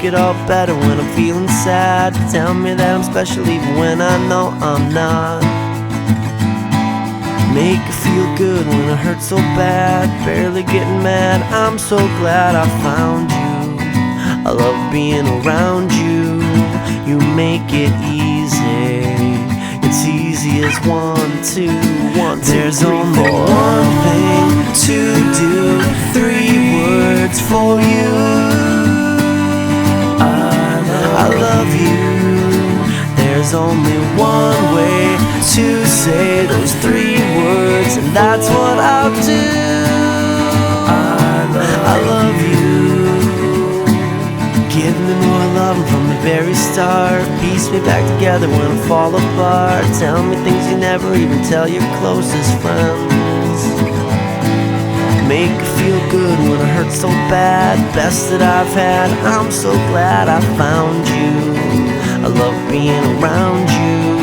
make it all better when I'm feeling sad. Tell me that I'm special even when I know I'm not. Make it feel good when it hurts so bad. Barely getting mad, I'm so glad I found you. I love being around you. You make it easy. It's easy as 1, 2, 1, 2, There's 3, only 4. One thing to do, 3 words for you. I love you. There's only one way to say those 3 words, and that's what I'll do. I love you. Give me more love from the very start. Piece me back together when I fall apart. Tell me things you never even tell your closest friends. Make it feel good when it hurts so bad. Best that I've had, I'm so glad I found you. I love being around you.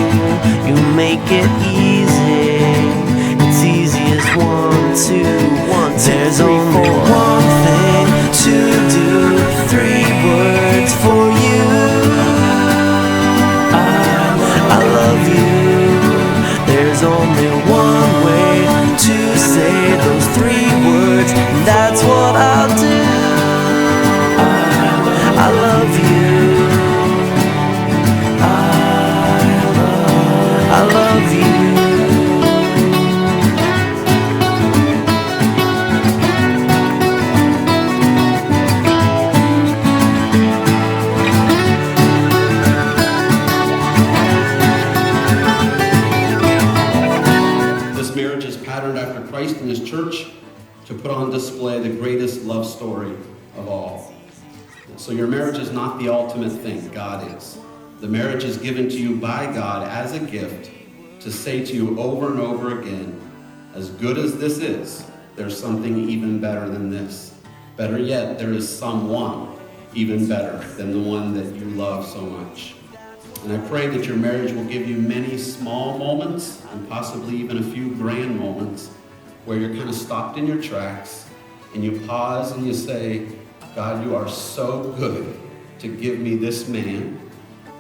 You make it easy. It's easy as 1, 2, 1, 2, There's 3, only 4. One thing to do, 3 words for you. I love you. There's only one way to say those 3 words, and that's what I'll do. I love you. I love you. This marriage is patterned after Christ and His church to put on display the greatest love story of all. So your marriage is not the ultimate thing, God is. The marriage is given to you by God as a gift to say to you over and over again, as good as this is, there's something even better than this. Better yet, there is someone even better than the one that you love so much. And I pray that your marriage will give you many small moments and possibly even a few grand moments where you're kind of stopped in your tracks and you pause and you say, God, you are so good to give me this man,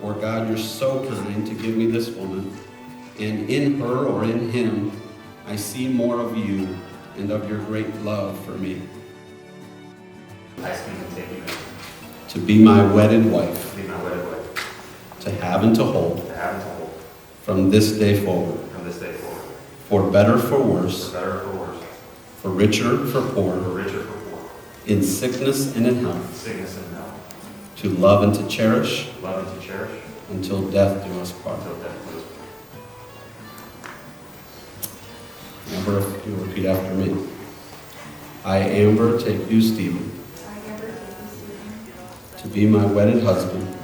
or God, you're so kind to give me this woman, and in her or in him, I see more of you and of your great love for me. I speak and take you To be my wedded wife, to be my wedded wife, to have and to hold, to have and to hold, from this day forward, from this day forward, for better, for for worse, better or for worse, for richer, for for poor, richer or for poor, in sickness and in health, sickness and health, to love and to cherish, love and to cherish, until death do us part. until death do us part. Amber, if you repeat after me. I, Amber, take you, Stephen, I, Amber, take you, Stephen, to be my wedded husband, to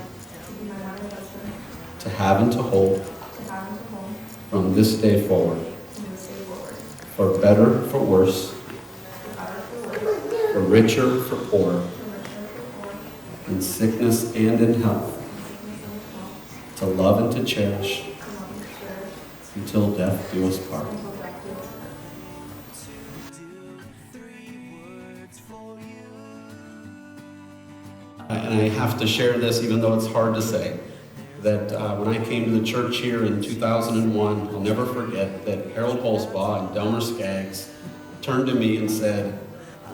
be my wedded husband, to have and to hold, to have and to hold, from this day forward, from this day forward, for better, for worse, for better, for worse, for richer, for poor, for richer, for poor, in sickness and in health, sickness and health, to love and to cherish, to love and to cherish, until death do us part. until death do us part. And I have to share this, even though it's hard to say, that when I came to the church here in 2001, I'll never forget that Harold Holzbaugh and Delmer Skaggs turned to me and said,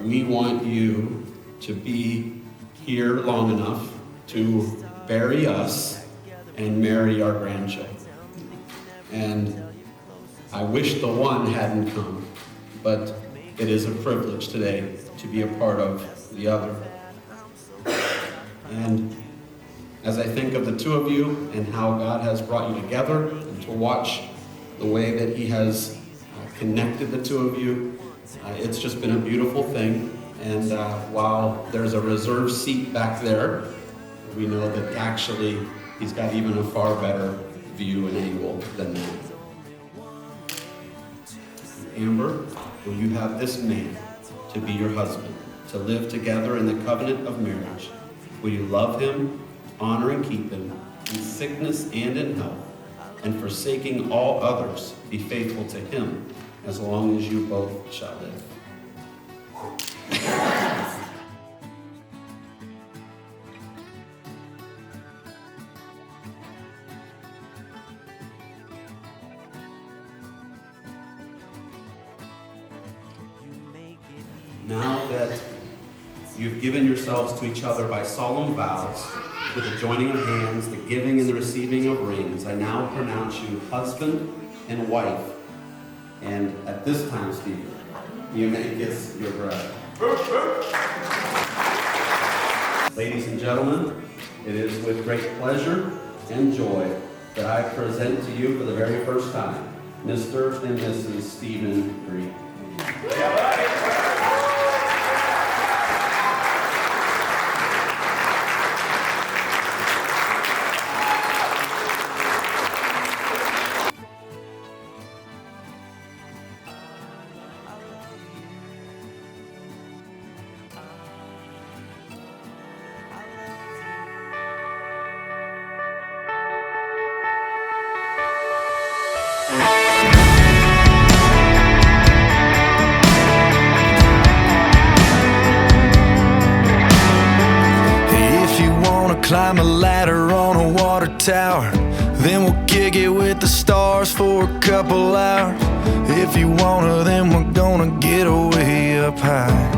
we want you to be here long enough to bury us and marry our grandchildren. And I wish the one hadn't come, but it is a privilege today to be a part of the other. And as I think of the two of you and how God has brought you together, and to watch the way that He has connected the two of you, it's just been a beautiful thing. And while there's a reserved seat back there, we know that actually He's got even a far better view and angle than that. Amber, will you have this man to be your husband, to live together in the covenant of marriage? Will you love him, honor and keep him, in sickness and in health, and forsaking all others, be faithful to him as long as you both shall live? Now that you've given yourselves to each other by solemn vows, with the joining of hands, the giving and the receiving of rings, I now pronounce you husband and wife. And at this time, Stephen, you may kiss your bride. Ladies and gentlemen, it is with great pleasure and joy that I present to you for the very first time, Mr. and Mrs. Stephen Green. Climb a ladder on a water tower, then we'll kick it with the stars for a couple hours. If you wanna, then we're gonna get way up high.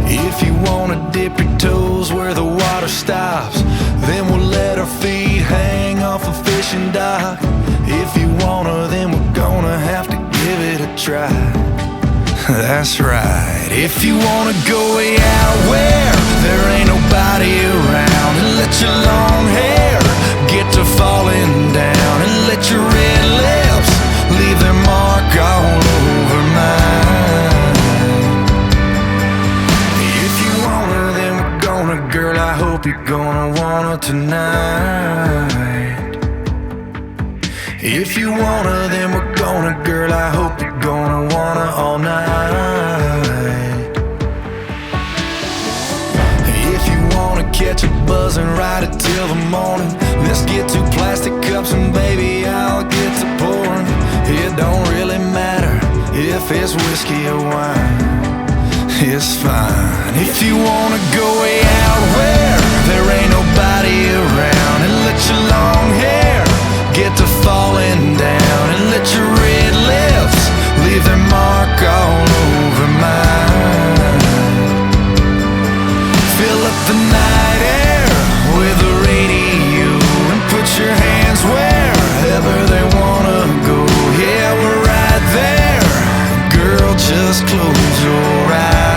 If you wanna dip your toes where the water stops, then we'll let our feet hang off a fishing dock. If you wanna, then we're gonna have to give it a try. That's right. If you wanna go way out where there ain't nobody around, and let your long hair get to falling down, and let your red lips leave their mark all over mine. If you wanna, then we're gonna, girl, I hope you're gonna wanna tonight. If you wanna, then we're gonna, girl, I hope you're gonna wanna all night. If you wanna catch a buzz and ride it till the morning, let's get 2 plastic cups and baby, I'll get to pouring. It don't really matter if it's whiskey or wine, it's fine. If you wanna go way out where there ain't nobody around, and let your long hair get to falling down, and let your red lips leave their mark all over mine. Fill up the night air with the radio, and put your hands wherever they wanna go. Yeah, we're right there, girl, just close your eyes.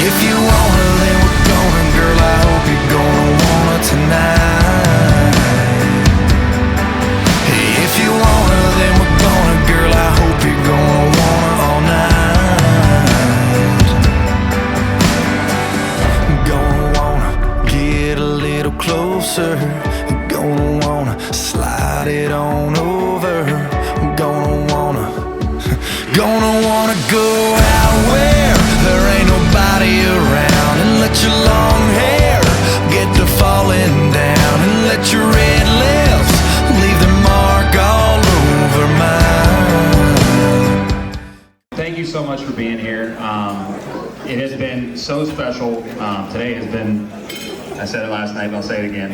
If you wanna, then we're gonna, girl, I hope you're gonna wanna tonight. If you wanna, then we're gonna, girl, I hope you're gonna wanna all night. Gonna wanna get a little closer, gonna wanna slide it on over. Gonna wanna go out where there ain't nobody around, and let your long hair get to falling down, and let your red lips leave their mark all over mine. Thank you so much for being here. It has been so special. Today has been, I said it last night and I'll say it again,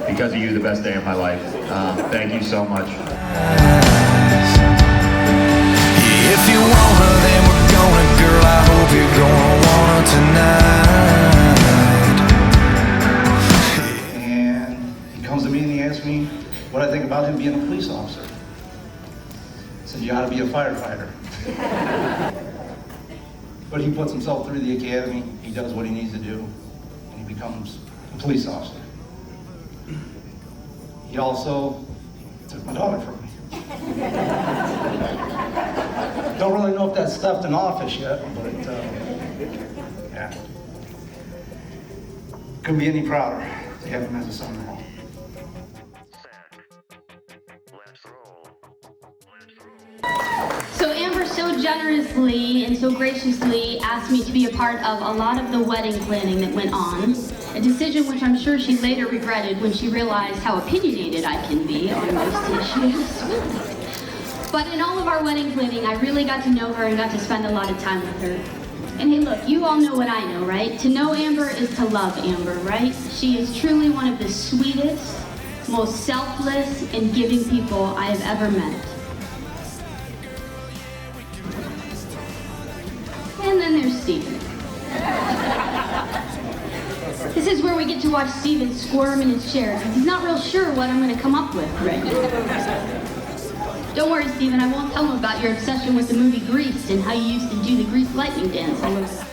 because of you, the best day of my life. Thank you so much. If you wanna, then we're gonna, girl, I hope you're gonna wanna tonight. And he comes to me and he asks me what I think about him being a police officer. I said, you ought to be a firefighter. But he puts himself through the academy, he does what he needs to do, and he becomes a police officer. He also took my daughter from me. Don't really know if that's stuffed in office yet, but yeah. Couldn't be any prouder to have him as a son-in-law. So Amber so generously and so graciously asked me to be a part of a lot of the wedding planning that went on, a decision which I'm sure she later regretted when she realized how opinionated I can be on most issues. But in all of our wedding planning, I really got to know her and got to spend a lot of time with her. And hey, look, you all know what I know, right? To know Amber is to love Amber, right? She is truly one of the sweetest, most selfless and giving people I have ever met. to watch Steven squirm in his chair because he's not real sure what I'm going to come up with right now. Don't worry, Steven, I won't tell him about your obsession with the movie Grease and how you used to do the Grease lightning dance all over.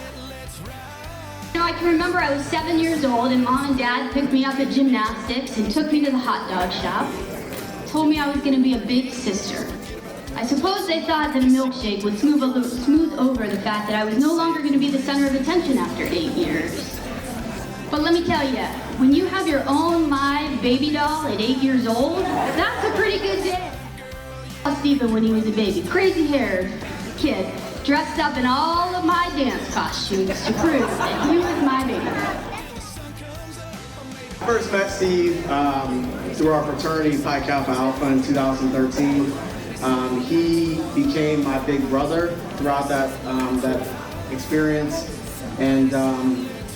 You know, I can remember I was 7 years old and Mom and Dad picked me up at gymnastics and took me to the hot dog shop. Told me I was going to be a big sister. I suppose they thought that a milkshake would smooth over the fact that I was no longer going to be the center of attention after 8 years. But let me tell you, when you have your own live baby doll at 8 years old, that's a pretty good day. Steven when he was a baby, crazy-haired kid, dressed up in all of my dance costumes to prove that he was my baby. I first met Steve through our fraternity, Pi Kappa Alpha, in 2013. He became my big brother throughout that experience. And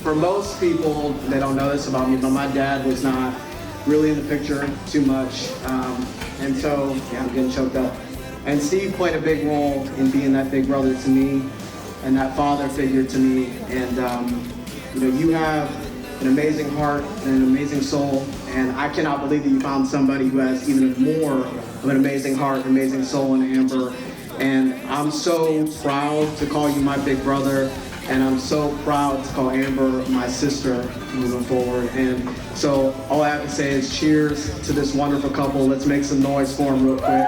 for most people, they don't know this about me, but my dad was not really in the picture too much. And so, yeah, I'm getting choked up. And Steve played a big role in being that big brother to me and that father figure to me. And you know, you have an amazing heart and an amazing soul, and I cannot believe that you found somebody who has even more of an amazing heart, amazing soul in Amber. And I'm so proud to call you my big brother, and I'm so proud to call Amber my sister moving forward. And so all I have to say is cheers to this wonderful couple. Let's make some noise for them real quick.